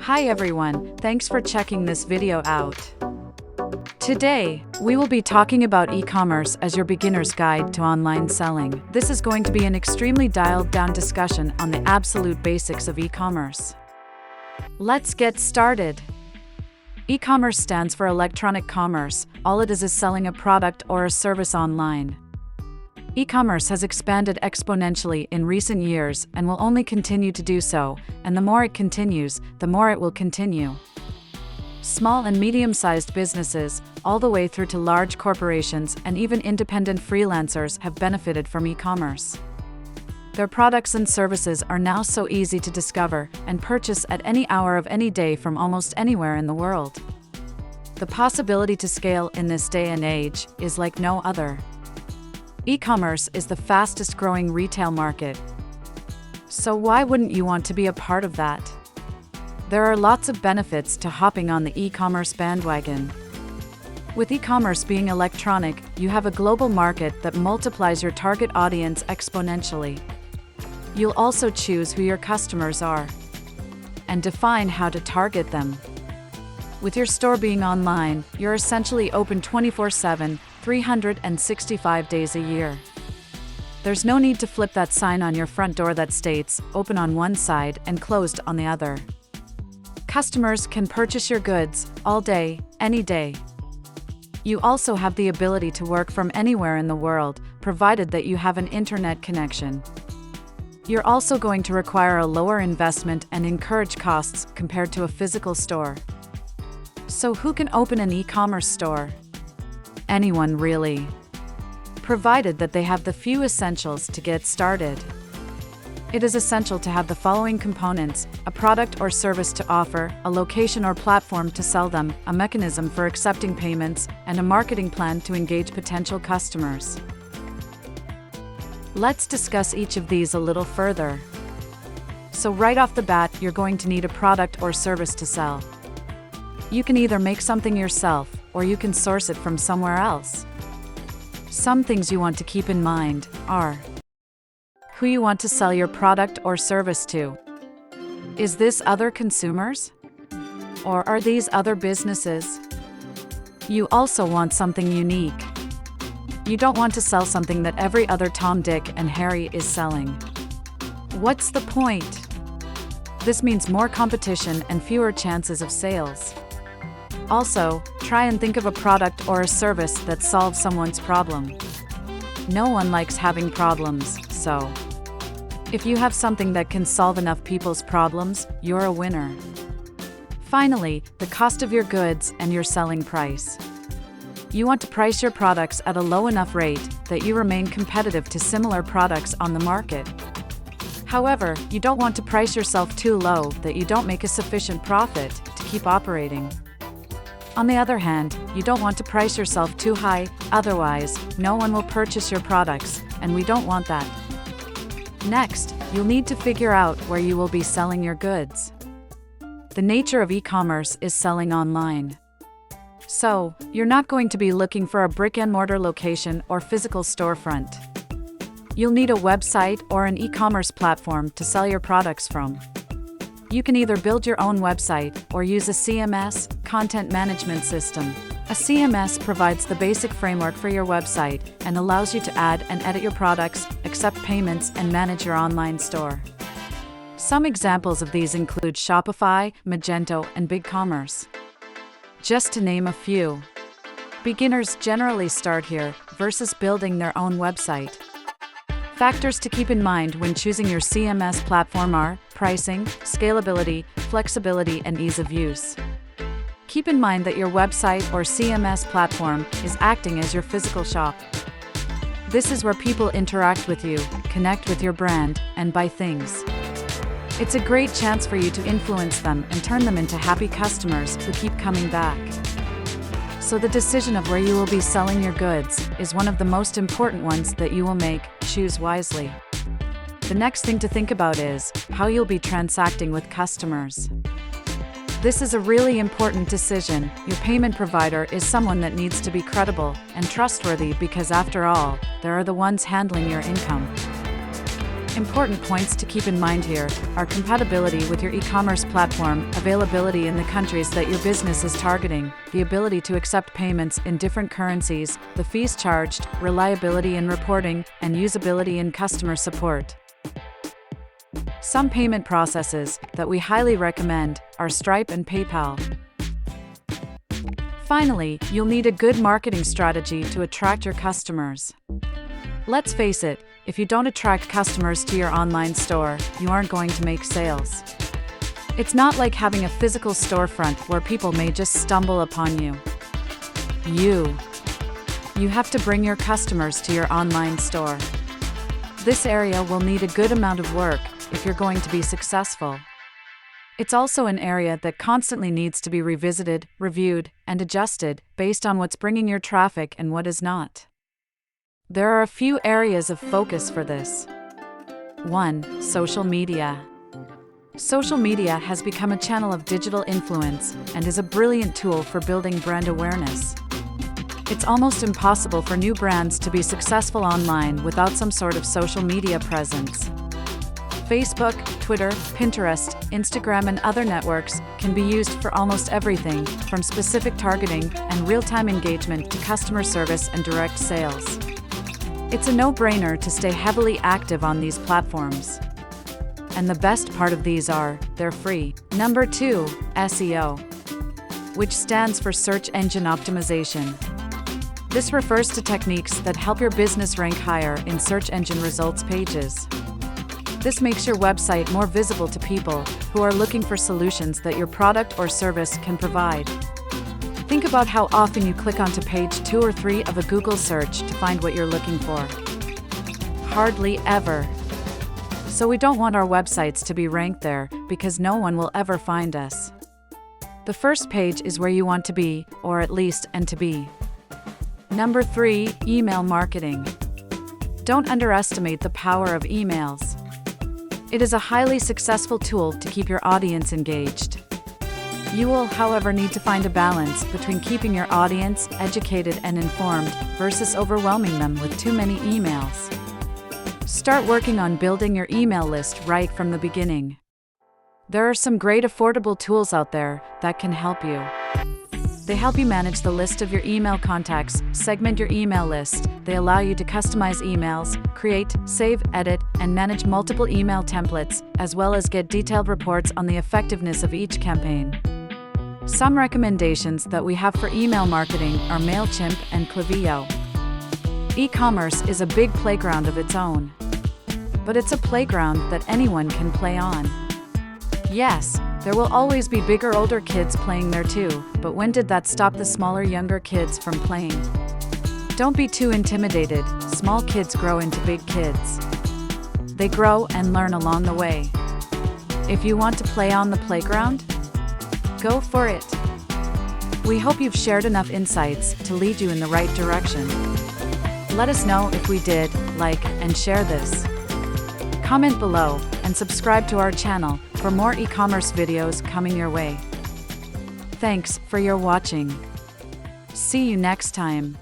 Hi everyone, thanks for checking this video out. Today, we will be talking about e-commerce as your beginner's guide to online selling. This is going to be an extremely dialed-down discussion on the absolute basics of e-commerce. Let's get started. E-commerce stands for electronic commerce. All it is selling a product or a service online. E-commerce has expanded exponentially in recent years and will only continue to do so, and the more it continues, the more it will continue. Small and medium-sized businesses, all the way through to large corporations and even independent freelancers have benefited from e-commerce. Their products and services are now so easy to discover and purchase at any hour of any day from almost anywhere in the world. The possibility to scale in this day and age is like no other. E-commerce is the fastest growing retail market. So why wouldn't you want to be a part of that? There are lots of benefits to hopping on the e-commerce bandwagon. With e-commerce being electronic, you have a global market that multiplies your target audience exponentially. You'll also choose who your customers are and define how to target them. With your store being online, you're essentially open 24/7, 365 days a year. There's no need to flip that sign on your front door that states, open on one side and closed on the other. Customers can purchase your goods, all day, any day. You also have the ability to work from anywhere in the world, provided that you have an internet connection. You're also going to require a lower investment and encourage costs compared to a physical store. So who can open an e-commerce store? Anyone really, provided that they have the few essentials to get started. It is essential to have the following components: a product or service to offer, a location or platform to sell them, a mechanism for accepting payments, and a marketing plan to engage potential customers. Let's discuss each of these a little further. So right off the bat, you're going to need a product or service to sell. You can either make something yourself, or you can source it from somewhere else. Some things you want to keep in mind are who you want to sell your product or service to. Is this other consumers? Or are these other businesses? You also want something unique. You don't want to sell something that every other Tom, Dick, and Harry is selling. What's the point? This means more competition and fewer chances of sales. Also, try and think of a product or a service that solves someone's problem. No one likes having problems, so if you have something that can solve enough people's problems, you're a winner. Finally, the cost of your goods and your selling price. You want to price your products at a low enough rate that you remain competitive to similar products on the market. However, you don't want to price yourself too low that you don't make a sufficient profit to keep operating. On the other hand, you don't want to price yourself too high, otherwise, no one will purchase your products, and we don't want that. Next, you'll need to figure out where you will be selling your goods. The nature of e-commerce is selling online. So, you're not going to be looking for a brick-and-mortar location or physical storefront. You'll need a website or an e-commerce platform to sell your products from. You can either build your own website or use a CMS, content management system. A CMS provides the basic framework for your website and allows you to add and edit your products, accept payments, and manage your online store. Some examples of these include Shopify, Magento, and BigCommerce. Just to name a few. Beginners generally start here versus building their own website. Factors to keep in mind when choosing your CMS platform are pricing, scalability, flexibility, and ease of use. Keep in mind that your website or CMS platform is acting as your physical shop. This is where people interact with you, connect with your brand, and buy things. It's a great chance for you to influence them and turn them into happy customers who keep coming back. So the decision of where you will be selling your goods is one of the most important ones that you will make. Choose wisely. The next thing to think about is how you'll be transacting with customers. This is a really important decision. Your payment provider is someone that needs to be credible and trustworthy because after all, they are the ones handling your income. Important points to keep in mind here are compatibility with your e-commerce platform, availability in the countries that your business is targeting, the ability to accept payments in different currencies, the fees charged, reliability in reporting, and usability in customer support. Some payment processes that we highly recommend are Stripe and PayPal. Finally, you'll need a good marketing strategy to attract your customers. Let's face it, if you don't attract customers to your online store, you aren't going to make sales. It's not like having a physical storefront where people may just stumble upon you. You have to bring your customers to your online store. This area will need a good amount of work if you're going to be successful. It's also an area that constantly needs to be revisited, reviewed, and adjusted based on what's bringing your traffic and what is not. There are a few areas of focus for this. 1. Social media. Social media has become a channel of digital influence and is a brilliant tool for building brand awareness. It's almost impossible for new brands to be successful online without some sort of social media presence. Facebook, Twitter, Pinterest, Instagram, and other networks can be used for almost everything, from specific targeting and real-time engagement to customer service and direct sales. It's a no-brainer to stay heavily active on these platforms. And the best part of these are, they're free. Number 2, SEO, which stands for Search Engine Optimization. This refers to techniques that help your business rank higher in search engine results pages. This makes your website more visible to people who are looking for solutions that your product or service can provide. Think about how often you click onto page 2 or 3 of a Google search to find what you're looking for. Hardly ever. So we don't want our websites to be ranked there because no one will ever find us. The first page is where you want to be, or at least and to be. Number 3, email marketing. Don't underestimate the power of emails. It is a highly successful tool to keep your audience engaged. You will, however, need to find a balance between keeping your audience educated and informed versus overwhelming them with too many emails. Start working on building your email list right from the beginning. There are some great affordable tools out there that can help you. They help you manage the list of your email contacts, segment your email list. They allow you to customize emails, create, save, edit, and manage multiple email templates, as well as get detailed reports on the effectiveness of each campaign. Some recommendations that we have for email marketing are MailChimp and Klaviyo. E-commerce is a big playground of its own. But it's a playground that anyone can play on. Yes, there will always be bigger older kids playing there too, but when did that stop the smaller younger kids from playing? Don't be too intimidated, small kids grow into big kids. They grow and learn along the way. If you want to play on the playground, go for it. We hope you've shared enough insights to lead you in the right direction. Let us know if we did, like, and share this. Comment below and subscribe to our channel for more e-commerce videos coming your way. Thanks for your watching. See you next time.